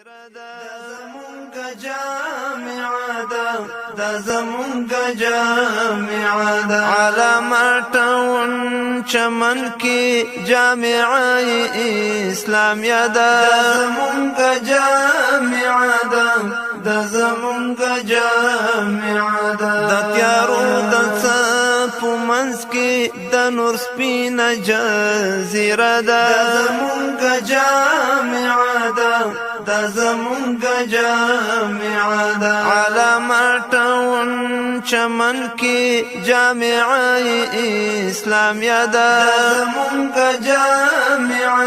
زمونږ جامعه دا زمونږ جامعه دا علامه ټاون چمن کې جامعه اسلامیه دا زمونږ جامعه دا زمونږ جامعه دا د تیارو د څپو منځ کې د نور سپینه جزیره دا زمونږ جامعه دا زمونږ جامعه دا علامه ټاون چمن کې جامعه اسلامیه دا زمونږ جامعه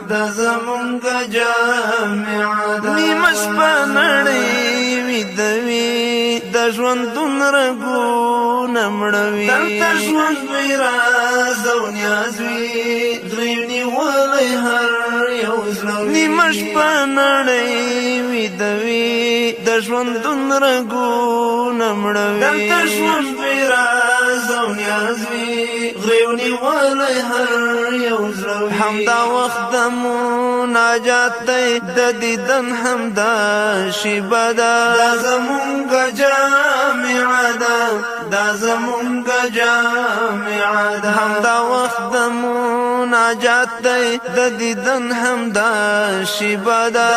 دا زمونږ جامعه دا نیمه شپه نړۍ ویده وي د ژوندون رګونه مړوي دلته ژوند وي راز او نیاز وي درې نیولی هر یو زړه وي نیمه شپه نړۍ ویده وي د ژوندون رګونه مړوي دلته ژوند وي راز او نیاز وي غریو نیولی هر یو زړه وي همدا وخت د مناجات دی د دیدن همدا شیبه ده دا زمونږ جامعه دا زمونږ جامعه ده همدا وخت د مناجات دی د دیدن همدا شیبه ده